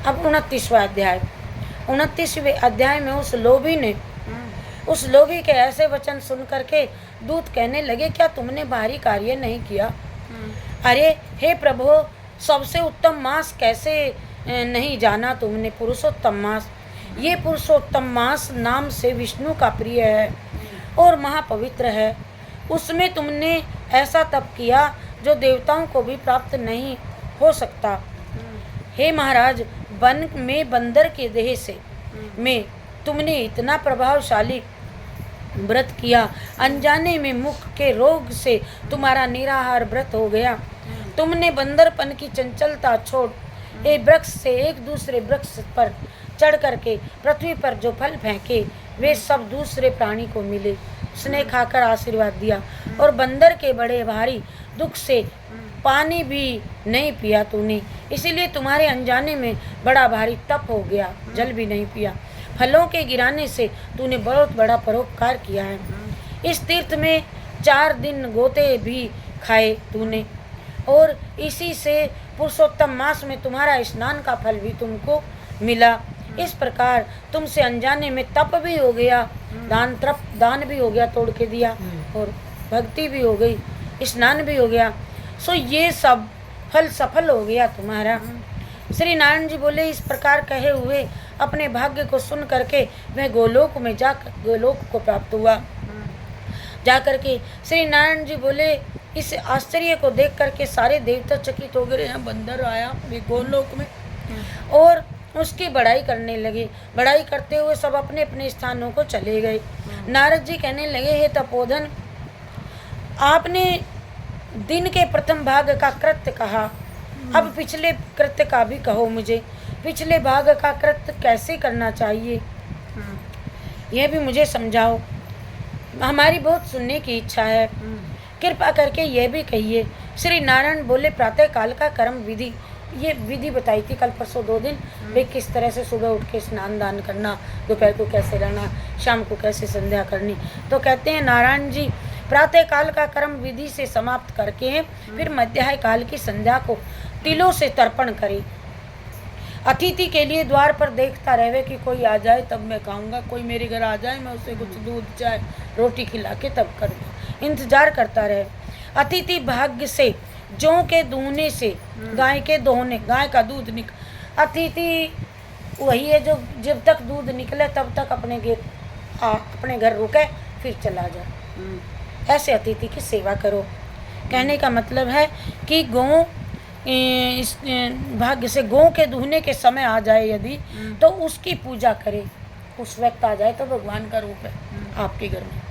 अब 29वां अध्याय। 29वें अध्याय में उस लोभी ने, उस लोभी के ऐसे वचन सुन करके दूत कहने लगे, क्या तुमने भारी कार्य नहीं किया? अरे हे प्रभु, सबसे उत्तम मास कैसे नहीं जाना तुमने? पुरुषोत्तम मास, ये पुरुषोत्तम मास नाम से विष्णु का प्रिय है और महापवित्र है। उसमें तुमने ऐसा तप किया जो देवताओं को भी प्राप्त नहीं हो सकता। हे महाराज, वन में बंदर के देह से में तुमने इतना प्रभावशाली व्रत किया, अनजाने में मुख के रोग से तुम्हारा निराहार व्रत हो गया। तुमने बंदरपन की चंचलता छोड़ एक वृक्ष से एक दूसरे वृक्ष पर चढ़ करके पृथ्वी पर जो फल फेंके वे सब दूसरे प्राणी को मिले। उसने खाकर आशीर्वाद दिया और बंदर के बड़े भारी दुख से पानी भी नहीं पिया तूने, इसीलिए तुम्हारे अनजाने में बड़ा भारी तप हो गया, जल भी नहीं पिया। फलों के गिराने से तूने बहुत बड़ा परोपकार किया है। इस तीर्थ में 4 दिन गोते भी खाए तूने और इसी से पुरुषोत्तम मास में तुम्हारा स्नान का फल भी तुमको मिला। इस प्रकार तुमसे अनजाने में तप भी हो गया, दान भी हो गया, तोड़ के दिया, और भक्ति भी हो गई, स्नान भी हो गया। सो ये सब फल सफल हो गया तुम्हारा। श्री नारायण जी बोले, इस प्रकार कहे हुए अपने भाग्य को सुन करके वह गोलोक में जाकर गोलोक को प्राप्त हुआ। जाकर के श्री नारायण जी बोले, इस आश्चर्य को देख करके सारे देवता चकित हो गए, हैं बंदर आया गोलोक में, और उसकी बड़ाई करने लगे। बड़ाई करते हुए सब अपने अपने स्थानों को चले गए। नारद जी कहने लगे, हे तपोधन, आपने दिन के प्रथम भाग का कृत्य कहा, अब पिछले कृत्य का भी कहो मुझे। पिछले भाग का कृत्य कैसे करना चाहिए यह भी मुझे समझाओ, हमारी बहुत सुनने की इच्छा है। कृपा करके यह भी कहिए। श्री नारायण बोले, प्रातः काल का कर्म विधि, ये विधि बताई थी कल परसों 2 दिन, वे किस तरह से सुबह उठ के स्नान दान करना, दोपहर को कैसे रहना, शाम को कैसे संध्या करनी। तो कहते हैं नारायण जी, प्रातः काल का कर्म विधि से समाप्त करके फिर मध्याह्न काल की संध्या को तिलों से तर्पण करे। अतिथि के लिए द्वार पर देखता रहे कि कोई आ जाए तब मैं खाऊंगा, कोई मेरे घर आ जाए मैं उसे कुछ दूध चाय रोटी खिला के तब करूँगा, इंतजार करता रहे। अतिथि भाग्य से जौ के दूहने से गाय के दोहने, गाय का दूध अतिथि वही है जो जब तक दूध निकले तब तक अपने घर रुके फिर चला जाए। ऐसे अतिथि की सेवा करो। कहने का मतलब है कि गौ इस भाग्य से गौ के दूहने के समय आ जाए यदि, तो उसकी पूजा करे। उस वक्त आ जाए तो भगवान का रूप है आपके घर में।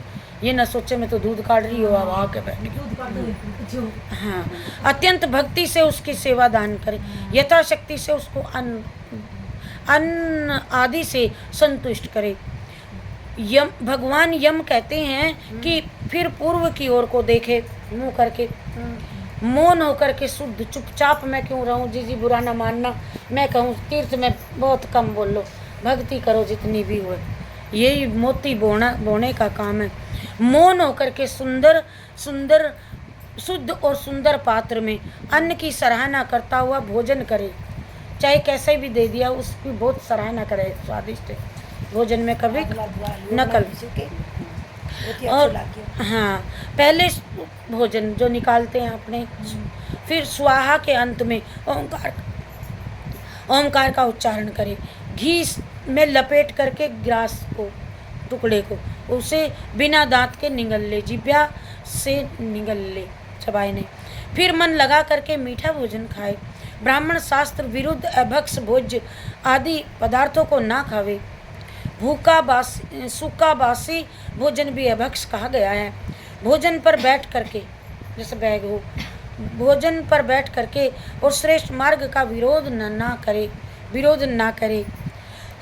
ये न सोचे मैं तो दूध काट रही हो, अब आके बैठ के। हाँ, अत्यंत भक्ति से उसकी सेवा दान करे, यथाशक्ति से उसको अन्न आदि से संतुष्ट करे। यम भगवान यम कहते हैं कि फिर पूर्व की ओर को देखे, मुंह करके मौन होकर के शुद्ध चुपचाप मैं क्यों रहूं, जी बुरा ना मानना, मैं कहूँ तीर्थ में बहुत कम बोलो, भक्ति करो जितनी भी हो, यही मोती बोने का काम है। मौन होकर के सुंदर शुद्ध और सुंदर पात्र में अन्न की सराहना करता हुआ भोजन करे, चाहे कैसे भी दे दिया उसकी बहुत सराहना करे, स्वादिष्ट भोजन में कभी नकल। और हाँ, पहले भोजन जो निकालते हैं अपने, फिर स्वाहा के अंत में ओंकार का उच्चारण करे। घी में लपेट करके ग्रास को, टुकड़े को, उसे बिना दांत के निगल ले, जिभ्या से निगल ले, चबाए नहीं। फिर मन लगा करके मीठा भोजन खाए। ब्राह्मण शास्त्र विरुद्ध अभक्ष भोज्य आदि पदार्थों को ना खावे। सूखा बासी भोजन भी अभक्ष कहा गया है। भोजन पर बैठ करके, जैसे बैग हो, भोजन पर बैठ करके और श्रेष्ठ मार्ग का विरोध ना करे।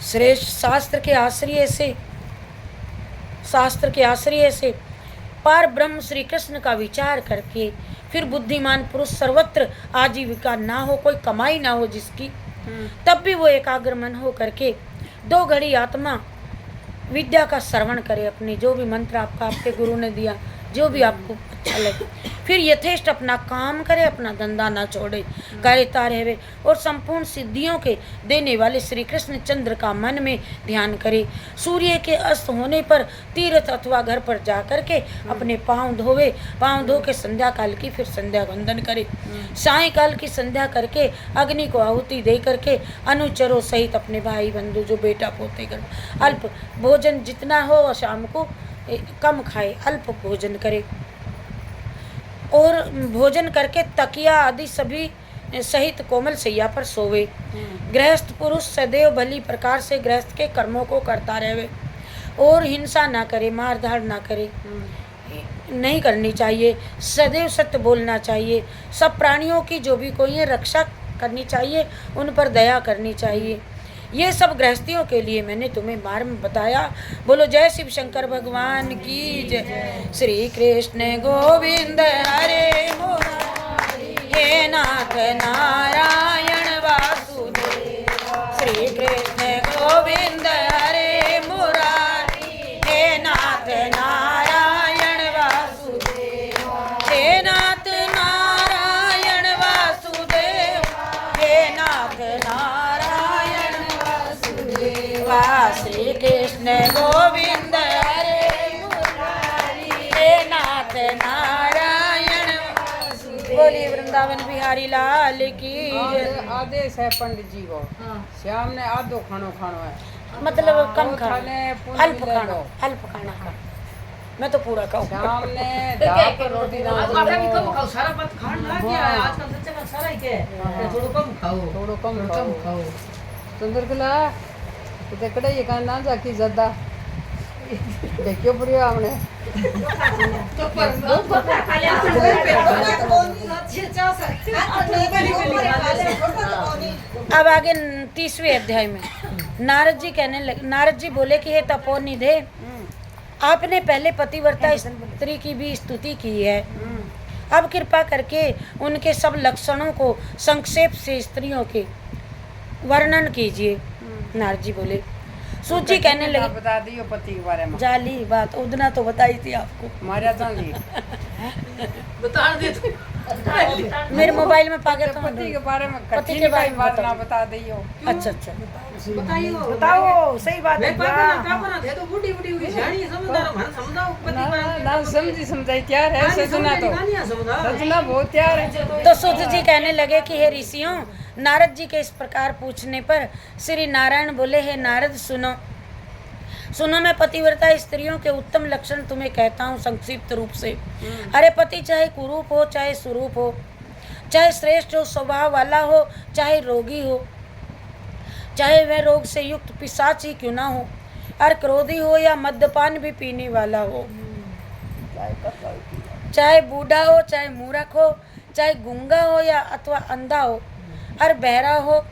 श्रेष्ठ शास्त्र के आश्रय से पार ब्रह्म श्री कृष्ण का विचार करके फिर बुद्धिमान पुरुष सर्वत्र आजीविका ना हो, कोई कमाई ना हो जिसकी, तब भी वो एकाग्र मन हो करके 2 घड़ी आत्मा विद्या का श्रवण करे। अपनी जो भी मंत्र आपके गुरु ने दिया, जो भी आपको चले। फिर यथेष्ट अपना काम करे, अपना धंधा ना छोड़े, करता रहे और संपूर्ण सिद्धियों के देने वाले श्री कृष्ण चंद्र का मन में ध्यान करे। सूर्य के अस्त होने पर तीर्थ अथवा घर पर जा करके अपने पांव धोवे, पांव धो के संध्या काल की फिर संध्या वंदन करे। सायंकाल की संध्या करके अग्नि को आहुति दे करके अनुचरों सहित अपने भाई बंधु जो बेटा पोते कर अल्प भोजन जितना हो शाम को कम खाए, अल्प भोजन करे और भोजन करके तकिया आदि सभी सहित कोमल सैया पर सोवे। गृहस्थ पुरुष सदैव भली प्रकार से गृहस्थ के कर्मों को करता रहे और हिंसा ना करे, मारधाड़ ना करे, नहीं करनी चाहिए। सदैव सत्य बोलना चाहिए। सब प्राणियों की जो भी कोई है रक्षा करनी चाहिए, उन पर दया करनी चाहिए। ये सब गृहस्थियों के लिए मैंने तुम्हें मार्ग बताया। बोलो जय शिव शंकर भगवान की जय। श्री कृष्ण गोविंद हरे मुरारी, हे नाथ नारायण वासुदेव। श्री कृष्ण गोविंद हरे मुरारी, हे नाथ नारायण वासुदेव। हे नाथ नारायण वासुदेव, हे नाथ नारायण श्री कृष्ण गोविंद हरे मुरारी, हे नाथ नारायण। बोली वृंदावन बिहारी लाल की। आदेश है पंडित जी को, शाम ने आधो खानो खानो है, मतलब कम खाना, अल्प ले खाना, लो। अल्प खाना खा। मैं तो पूरा खाऊं। शाम ने दाल पर रोटी दाल कम खाओ, सारा बात खान लग गया है आजकल सच्चे में सारा ही के थोड़ा कम खाओ, थोड़ो कम कम खाओ। चंद्रकला ते कड़े ये का ना जाकी ज्यादा देखियो पूरी हमने तो पर खाली अब आगे 30वें अध्याय में नारद जी कहने लगे, नारद जी बोले कि हे तपोनिधे, आपने पहले पतिव्रता स्त्री की भी स्तुति की है, अब कृपा करके उनके सब लक्षणों को संक्षेप से स्त्रियों के वर्णन कीजिए। नारद जी बोले। सूत जी कहने लगे, बता दियो पति के बारे में। जाली बात उदना तो बताई थी आपको, मारा जांगी बता दे तू। मेरे मोबाइल में पाके तो पति के बारे में पति के बारे में बात बताओ। ना बता दियो। अच्छा अच्छा बताइयो, बताओ, सही बात है। मैं पापा ना पापा ना थे तो बूढ़ी बूढ़ी हुई जानी समझदार मन समझाओ पति ना पर ना समझी समझाई तैयार है, सजना तो सजना बहुत तैयार है। तो सूत जी कहने लगे कि हे ऋषियों, नारद जी के इस प्रकार पूछने पर श्री नारायण बोले, हे नारद सुनो सुनो, मैं पतिव्रता स्त्रियों के उत्तम लक्षण तुम्हें कहता हूँ संक्षिप्त रूप से। अरे पति चाहे कुरूप हो चाहे सुरूप हो, चाहे श्रेष्ठ हो स्वभाव वाला हो चाहे रोगी हो, चाहे वह रोग से युक्त पिशाच ही क्यों ना हो, और क्रोधी हो या मद्यपान भी पीने वाला हो, चाहे बूढ़ा हो चाहे मूर्ख हो, चाहे गूंगा हो या अथवा अंधा हो, और बहरा हो,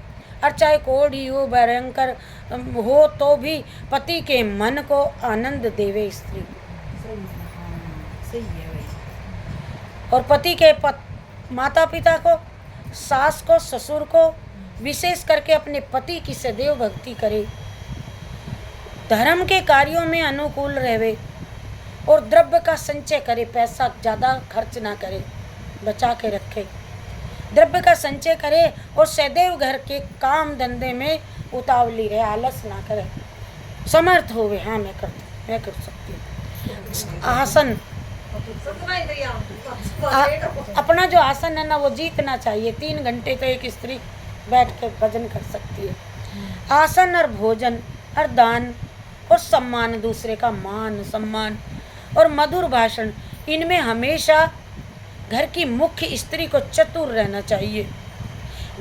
और चाहे कोढ़ी हो भयंकर हो, तो भी पति के मन को आनंद देवे स्त्री। सही है भाई। और पति के माता पिता को, सास को, ससुर को, विशेष करके अपने पति की सदैव भक्ति करे, धर्म के कार्यों में अनुकूल रहे और द्रव्य का संचय करे, पैसा ज़्यादा खर्च ना करे, बचा के रखे, द्रव्य का संचय करे और सदैव घर के काम धंधे में उतावली रहे, आलस ना करे, समर्थ होवे। हाँ मैं कर सकती हूँ। आसन, अपना जो आसन है ना वो जीतना चाहिए। 3 घंटे तो एक स्त्री बैठ के भजन कर सकती है। आसन और भोजन और दान और सम्मान, दूसरे का मान सम्मान और मधुर भाषण, इनमें हमेशा घर की मुख्य स्त्री को चतुर रहना चाहिए।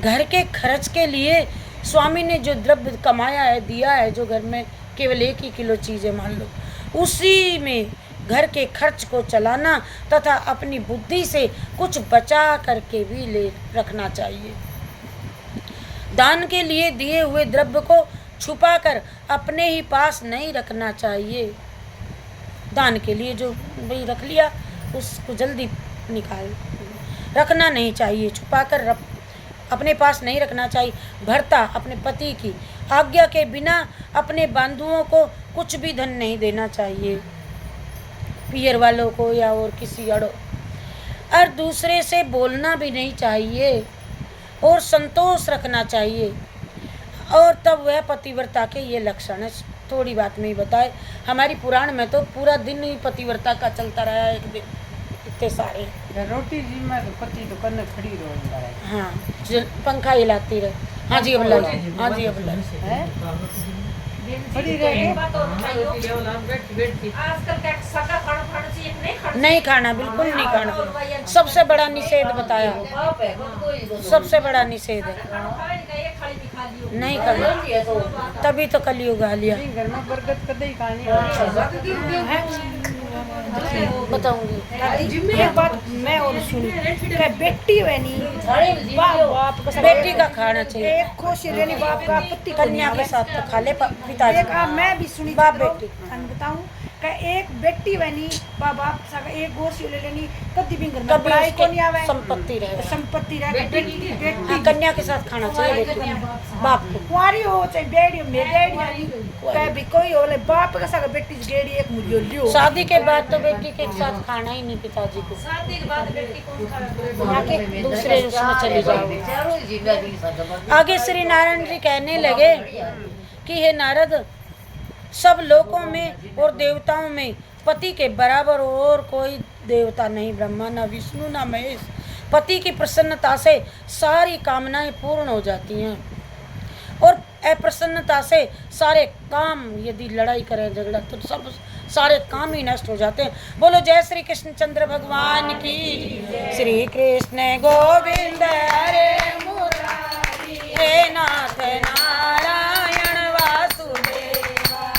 घर के खर्च के लिए स्वामी ने जो द्रव्य कमाया है, दिया है, जो घर में केवल 1 ही किलो चीज़ है मान लो, उसी में घर के खर्च को चलाना तथा अपनी बुद्धि से कुछ बचा करके भी ले रखना चाहिए। दान के लिए दिए हुए द्रव्य को छुपाकर अपने ही पास नहीं रखना चाहिए। दान के लिए जो भाई रख लिया उसको जल्दी निकाल रखना नहीं चाहिए, छुपाकर अपने पास नहीं रखना चाहिए। भर्ता अपने पति की आज्ञा के बिना अपने बंधुओं को कुछ भी धन नहीं देना चाहिए, पियर वालों को या और किसी और दूसरे से बोलना भी नहीं चाहिए और संतोष रखना चाहिए। और तब वह पतिव्रता के ये लक्षण है। थोड़ी बात में ही बताए, हमारी पुराण में तो पूरा दिन ही पतिव्रता का चलता रहा है। एक दिन इतने सारे रोटी जी में तो पति तो करने खड़ी रहो। हाँ, पंखा हिलाती रहे। हाँ जी अब हाँ जी अब खड़ी रहे नहीं खाना, बिल्कुल नहीं खाना। सबसे बड़ा निषेध बताया, सबसे बड़ा निषेध है नहीं खाना। तभी तो कलयुग आ लिया। घर में बरकत कदे ही खानी बताऊंगी। एक बात मैं और सुनी कि बेटी वैनी बाप का बेटी का खाना चाहिए। एक खुशी लेनी बाप का पति कन्या के साथ तो खा ले पिताजी। एक मैं भी सुनी बाप बेटी बताऊं कि एक बेटी वैनी बाप सा एक गोशी ले लेनी कभी भी घर में कभी पढ़ाई को नहीं आवे, संपत्ति रहे। संपत्ति रहे बेटी हाँ, कन्या के साथ खाना चाहिए बेटी बाप को। कुंवारी हो चाहे बेड़ी मेरी कभी कोई हो ले बाप का सा बेटी गेड़ी एक मुझे लियो। शादी के बाद तो बेटी के साथ खाना ही नहीं पिताजी को। शादी के बाद बेटी कौन दूसरे उसमें चले जाओ। आगे श्री नारायण जी कहने लगे कि हे नारद, सब लोकों में और देवताओं में पति के बराबर और कोई देवता नहीं, ब्रह्मा न विष्णु न महेश। पति की प्रसन्नता से सारी कामनाएं पूर्ण हो जाती हैं और अप्रसन्नता से सारे काम, यदि लड़ाई करें झगड़ा तो सब सारे काम ही नष्ट हो जाते हैं। बोलो जय श्री कृष्ण चंद्र भगवान की। श्री कृष्ण गोविंद हरे मुरारी, हे नाथ नारायण वासुदेव।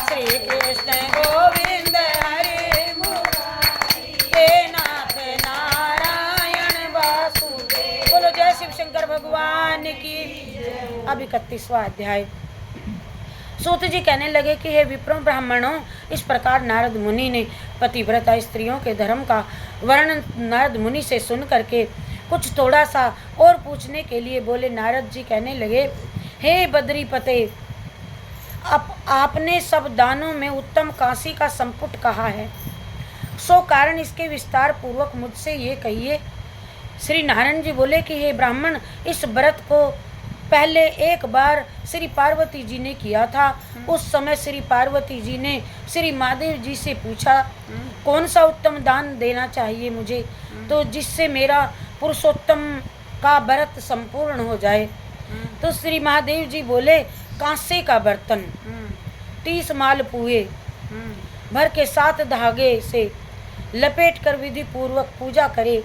श्री कृष्ण गोविंद हरे मुरारी, हे नाथ नारायण वासुदेव। बोलो जय शिव शंकर भगवान की। अब 31वां अध्याय। सूत जी कहने लगे कि हे विप्रों ब्राह्मणों, इस प्रकार नारद मुनि ने पतिव्रता स्त्रियों के धर्म का वर्णन नारद मुनि से सुन करके कुछ थोड़ा सा और पूछने के लिए बोले। नारद जी कहने लगे, हे बद्रीपते, आपने सब दानों में उत्तम काशी का संपुट कहा है, सो कारण इसके विस्तार पूर्वक मुझसे ये कहिए। श्री नारायण जी बोले कि हे ब्राह्मण, इस व्रत को पहले एक बार श्री पार्वती जी ने किया था। उस समय श्री पार्वती जी ने श्री महादेव जी से पूछा कौन सा उत्तम दान देना चाहिए मुझे, तो जिससे मेरा पुरुषोत्तम का व्रत संपूर्ण हो जाए। तो श्री महादेव जी बोले, कांसे का बर्तन 30 माल पुए भर के 7 धागे से लपेट कर विधि पूर्वक पूजा करे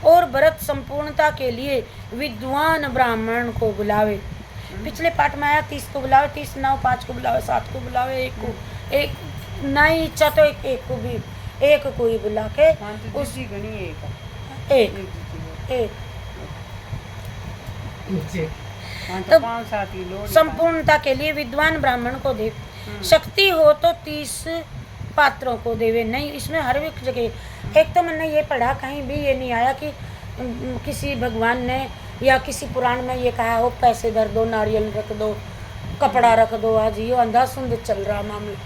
और व्रत संपूर्णता के लिए विद्वान ब्राह्मण को बुलावे। पिछले पाठ में आया 30 को बुलावे, 30 9 5 को बुलावे, 7 को बुलावे, एक नहीं इच्छा तो एक को भी एक को ही बुला के उसी गणी एक तो 5-7 ही लोग संपूर्णता के लिए विद्वान ब्राह्मण को दे। शक्ति हो तो 30 पात्रों को देवे। नहीं, इसमें हर एक जगह एक तो मैंने ये पढ़ा, कहीं भी ये नहीं आया कि किसी भगवान ने या किसी पुराण में ये कहा हो पैसे धर दो, नारियल रख दो, कपड़ा रख दो। आज ये अंधाधुंध चल रहा मामला,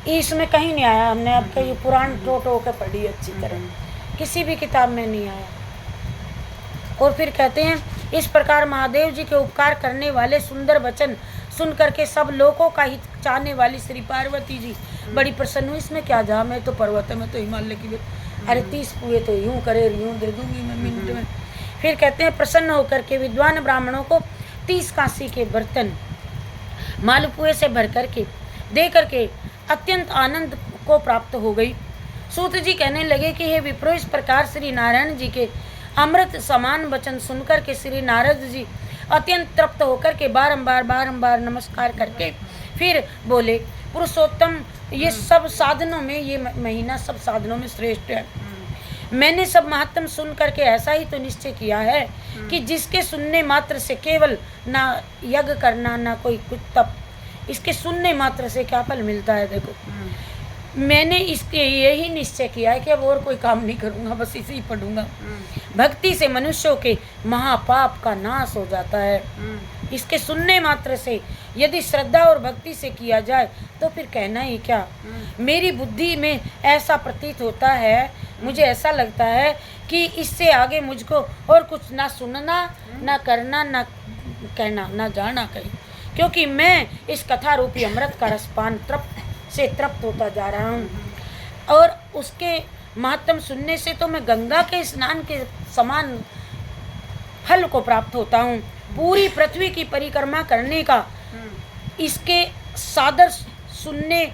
इसमें कहीं नहीं आया। हमने अब कहीं पुराण टो के पढ़ी अच्छी तरह, किसी भी किताब में नहीं आया। और फिर कहते हैं, इस प्रकार महादेव जी के उपकार करने वाले सुंदर वचन सुन करके सब लोगों का हित चाहने वाली श्री पार्वती जी बड़ी प्रसन्न हुई। इसमें क्या जा, मैं तो पर्वत है, मैं तो हिमालय की, अरे 30 पुए तो यूं करे यूं दे दूंगी मैं मिनट में। फिर कहते हैं, प्रसन्न होकर के विद्वान ब्राह्मणों को 30 कांसी के बर्तन मालपुए से भर करके दे करके अत्यंत आनंद को प्राप्त हो गई। सूत जी कहने लगे कि हे विप्रो, इस प्रकार श्री नारायण जी के अमृत समान वचन सुनकर के श्री नारद जी अत्यंत तृप्त होकर के बारंबार नमस्कार करके फिर बोले, पुरुषोत्तम, ये सब साधनों में ये महीना सब साधनों में श्रेष्ठ है। मैंने सब महत्तम सुन करके ऐसा ही तो निश्चय किया है कि जिसके सुनने मात्र से केवल ना यज्ञ करना ना कोई कुछ तप, इसके सुनने मात्र से क्या फल मिलता है। देखो, मैंने इसके यही निश्चय किया है कि अब और कोई काम नहीं करूँगा, बस इसे ही पढ़ूंगा। भक्ति से मनुष्यों के महापाप का नाश हो जाता है। इसके सुनने मात्र से यदि श्रद्धा और भक्ति से किया जाए तो फिर कहना ही क्या। मेरी बुद्धि में ऐसा प्रतीत होता है, मुझे ऐसा लगता है कि इससे आगे मुझको और कुछ ना सुनना, ना करना, ना कहना, ना जाना कहीं, क्योंकि मैं इस कथा रूपी अमृत का रसपान तृप्त होता जा रहा हूँ। और उसके महात्म सुनने से तो मैं गंगा के स्नान के समान फल को प्राप्त होता हूँ। पूरी पृथ्वी की परिक्रमा करने का इसके सादर सुनने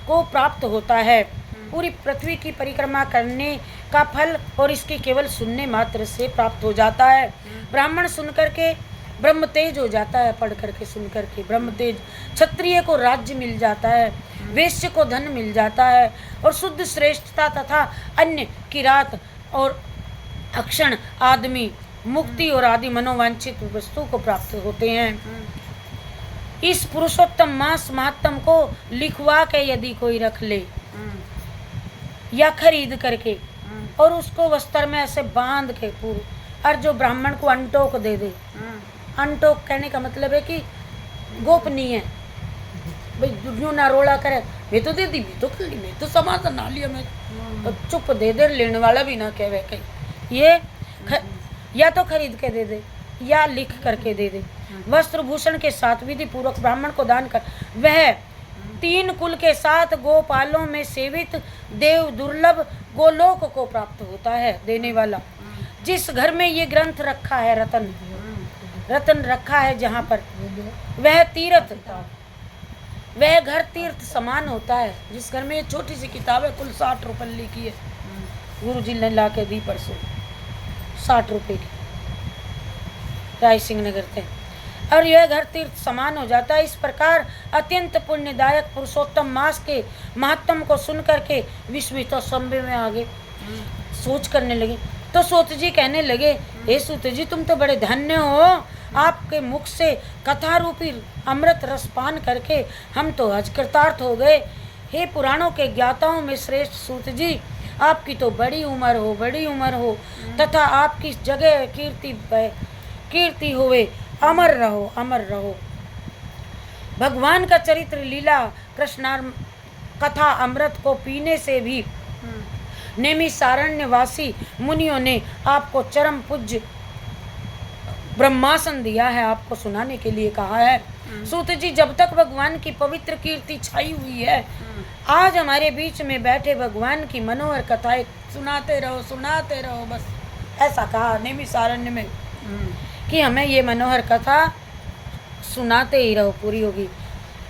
को प्राप्त होता है। पूरी पृथ्वी की परिक्रमा करने का फल और इसके केवल सुनने मात्र से प्राप्त हो जाता है। ब्राह्मण सुन करके ब्रह्म तेज हो जाता है, पढ़ करके सुन करके ब्रह्म तेज। क्षत्रिय को राज्य मिल जाता है, वैश्य को धन मिल जाता है, और शुद्ध श्रेष्ठता तथा अन्य किरात और अक्षण आदमी मुक्ति और आदि मनोवांछित वस्तु को प्राप्त होते हैं। इस पुरुषोत्तम मास महात्म को लिखवा के यदि कोई रख ले या खरीद करके और उसको वस्त्र में ऐसे बांध के पूरे, और जो ब्राह्मण को अंटोक दे दे। अंटोक कहने का मतलब है कि गोपनीय है, भाई यूं ना रोड़ा करे, मैं तो दे दी, मैं तो कर ली, मैं तो समाधान ना लिया, मैं तो चुप दे दे, लेने वाला भी ना कहे कहीं। ये या तो खरीद के दे दे या लिख करके दे दे। वस्त्र भूषण के साथ विधि पूर्वक ब्राह्मण को दान कर वह 3 कुल के साथ गोपालों में सेवित देव दुर्लभ गोलोक को प्राप्त होता है देने वाला। जिस घर में ये ग्रंथ रखा है, रतन रखा है जहाँ पर, वह तीर्थ, वह घर तीर्थ समान होता है। जिस घर में ये छोटी सी किताब है, कुल 60 रुपये की है, गुरु जी ने ला के दी परसों, 60 रुपये की, राय सिंह नगर थे, और यह घर तीर्थ समान हो जाता है। इस प्रकार अत्यंत पुण्यदायक पुरुषोत्तम मास के महात्म को सुन करके विस्मित और संभव में आगे सोच करने लगे। तो सूत जी कहने लगे, हे सूत जी, तुम तो बड़े धन्य हो, आपके मुख से कथा रूपी अमृत रसपान करके हम तो हज कृतार्थ हो गए। हे पुराणों के ज्ञाताओं में श्रेष्ठ सूत जी, आपकी तो बड़ी उम्र हो तथा आपकी जगह कीर्ति होवे, अमर रहो। भगवान का चरित्र लीला कृष्णार्म कथा अमृत को पीने से भी नैमिषारण्यवासी मुनियों ने आपको चरम पूज्य ब्रह्मासन दिया है, आपको सुनाने के लिए कहा है। सूत जी, जब तक भगवान की पवित्र कीर्ति छाई हुई है, आज हमारे बीच में बैठे भगवान की मनोहर कथाएं सुनाते रहो बस, ऐसा कहा नैमिषारण्य में कि हमें ये मनोहर कथा सुनाते ही रहो, पूरी होगी।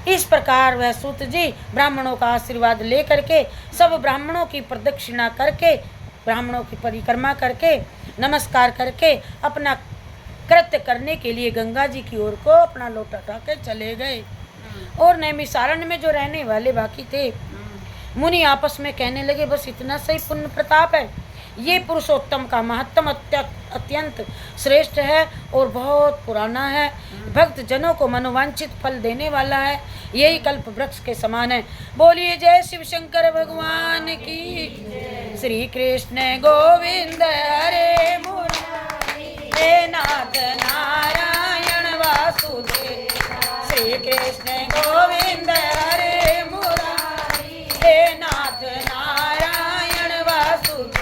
इस प्रकार वह सूत जी ब्राह्मणों का आशीर्वाद ले करके, सब ब्राह्मणों की प्रदक्षिणा करके, ब्राह्मणों की परिक्रमा करके, नमस्कार करके अपना कृत्य करने के लिए गंगा जी की ओर को अपना लोटा उठा के चले गए। और नैमिषारण्य में जो रहने वाले बाकी थे मुनि आपस में कहने लगे, बस इतना सही पुण्य प्रताप है, ये पुरुषोत्तम का महत्तम अत्यंत श्रेष्ठ है और बहुत पुराना है, भक्त जनों को मनोवांछित फल देने वाला है, यही कल्प वृक्ष के समान है। बोलिए जय शिव शंकर भगवान की। श्री कृष्ण गोविंद हरे मुरारी, हे नाथ नारायण वासुदेव। श्री कृष्ण गोविंद हरे मुरारी, हे नाथ नारायण वासुदेव।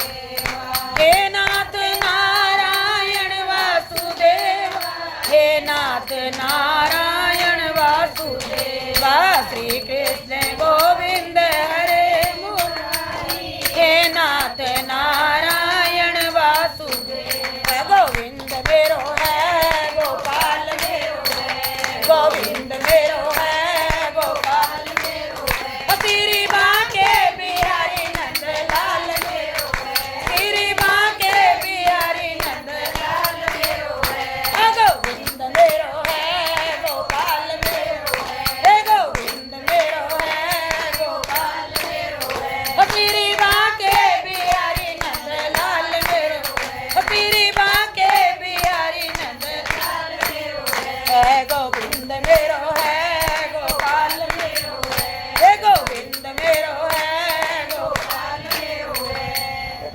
हे नाथ नारायण वासुदेव, हे नाथ नारायण वासुदेव। श्री कृष्ण गोविंद हरे मुरारी, हे नाथ नारायण वासुदेव। गोविंद मेरो है, गोपाल मेरो है, गोविंद मेरो है, गोपाल मेरो है। श्री बांके बिहारी नंद लाल मेरो है, श्री बांके बिहारी नंद लाल मेरो है। गोविंद मेरो है, गोपाल मेरो है, गोविंद मेरो है, गोपाल मेरो है। श्री बांके बिहारी नंद लाल मेरो है, श्री बांके बिहारी नंद लाल मेरो है। गोविंद मेरो है, गोपाल मेरो है, गोविंद मेरो है, गोपाल मेरो है।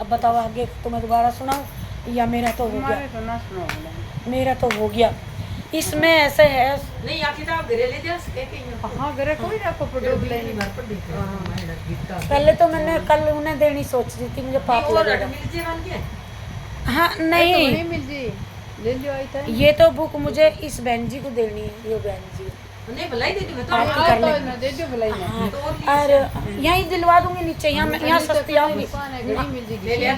अब बताओ आगे तुम्हें दोबारा सुनाऊं या मेरा तो हो गया? हमारे तो ना सुनो बोला। मेरा तो हो गया। इसमें ऐसे है। नहीं या किताब घरे ले जा सके कहीं हाँ घरे कोई ना को पड़ोग लेनी घर पर देख हाँ पहले तो मैंने कल उन्हें देनी सोच रही थी, मुझे पाप और लगेगा। मिल जे बन के हाँ नहीं नहीं, मिल जी ले लियो आई था ये तो बुक मुझे इस बहन जी को देनी है, ये बहन जी। नहीं भलाई दे दी मैं तो आप हाँ, कर तो ले। ना दे दियो भलाई ना हाँ, और यहीं दिलवा दूंगी नीचे, यहाँ सस्ती आऊंगी। दुकान है घड़ी मिल ले जाएगी लिया